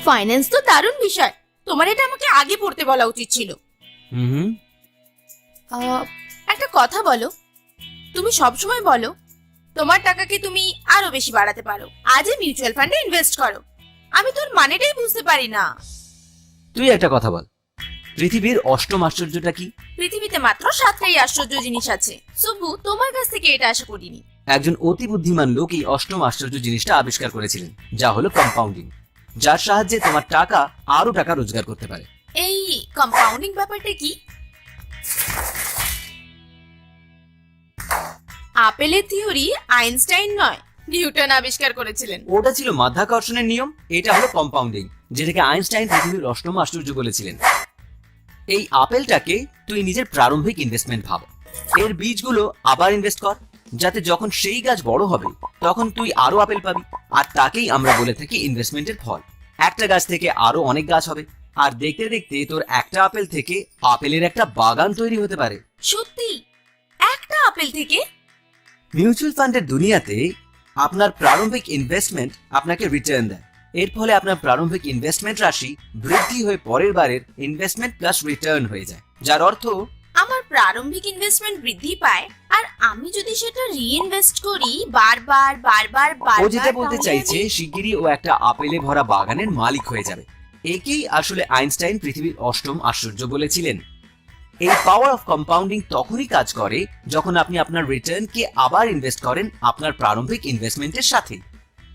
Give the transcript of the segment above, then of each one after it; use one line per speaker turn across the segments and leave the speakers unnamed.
Finance তো দারুণ বিষয়, তোমার এটা আমাকে আগে পড়তে বলা উচিত ছিল।
হুম।
একটা কথা বলো, তুমি সবসময় বলো তোমার টাকাকে তুমি আরো বেশি বাড়াতে পারো, আজই মিউচুয়াল ফান্ডে ইনভেস্ট করো। আমি তোর মানেটাই বুঝতে পারি না।
তুই একটা কথা বল, পৃথিবীর অষ্টম আশ্চর্যটা কি?
পৃথিবীতে মাত্র 7টাই আশ্চর্য জিনিস আছে। সুবু, তোমার কাছ থেকে এটা আশা করিনি।
একজন অতি বুদ্ধিমান লোক এই অষ্টম আশ্চর্য জিনিসটা আবিষ্কার করেছিলেন, যা হলো কম্পাউন্ডিং, যার সাহায্যে তোমার টাকা আরো টাকা রোজগার করতে পারে।
এই কম্পাউন্ডিং ব্যাপারটা কি? আপেলের থিওরি আইনস্টাইন নয়, নিউটন আবিষ্কার করেছিলেন।
ওটা ছিল মাধ্যাকর্ষণের নিয়ম, এটা হলো কম্পাউন্ডিং, যেটাকে আইনস্টাইন পৃথিবীর অষ্টম আশ্চর্য বলেছিলেন। এই আপেলটাকে তুই নিজের প্রারম্ভিক ইনভেস্টমেন্ট ভাব, এর বীজগুলো আবার ইনভেস্ট কর, যাতে যখন সেই গাছ বড় হবে তখন তুই আরো আপেল পাবি। আর তাকেই আমরা বলে থাকি ইনভেস্টমেন্টের ফল। একটা গাছ থেকে আরো অনেক গাছ হবে, আর দেখতে দেখতে তোর একটা আপেল থেকে আপেলের একটা বাগান তৈরি হতে পারে।
সত্যি? একটা আপেল থেকে?
মিউচুয়াল ফান্ডের দুনিয়াতে আপনার প্রারম্ভিক ইনভেস্টমেন্ট আপনাকে রিটার্ন দেয়। এর ফলে আপনার প্রারম্ভিক ইনভেস্টমেন্ট রাশি বৃদ্ধি হয়ে পরের বারের ইনভেস্টমেন্ট প্লাস রিটার্ন হয়ে যায়, যার অর্থ
আমার প্রারম্ভিক ইনভেস্টমেন্ট বৃদ্ধি পায়, আর আমি যদি সেটা রিইনভেস্ট করি বারবার বারবার
ও
বারবার,
যেটা বলতে
তাহলে
চাইছে
আমি-
শিগগিরই ও একটা আপেলে ভরা বাগানের মালিক হয়ে যাবে। একেই আসলে আইনস্টাইন পৃথিবীর অষ্টম আশ্চর্য বলেছিলেন। এই পাওয়ার অফ কম্পাউন্ডিং তখনই কাজ করে যখন আপনি আপনার রিটার্নকে আবার ইনভেস্ট করেন আপনার প্রারম্ভিক ইনভেস্টমেন্টের সাথে।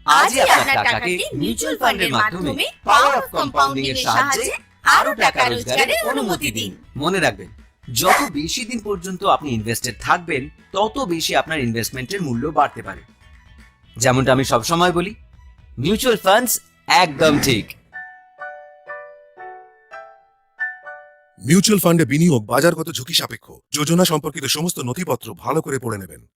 আজই আপনার টাকাকে মিউচুয়াল ফান্ডের মাধ্যমে পাওয়ার অফ কম্পাউন্ডিং এর সাহায্যে আরো টাকা রোজগারের অনুমতি দিন। মনে রাখবেন, যত বেশি দিন পর্যন্ত আপনি ইনভেস্টেড থাকবেন তত বেশি আপনার ইনভেস্টমেন্টের মূল্য বাড়তে পারে। যেমনটা আমি সবসময় বলি, মিউচুয়াল ফান্ডস একদম ঠিক।
মিউচুয়াল ফান্ডে বিনিয়োগ বাজারগত ঝুঁকি সাপেক্ষ। যোজনা সম্পর্কিত সমস্ত নথিপত্র ভালো করে পড়ে নেবেন।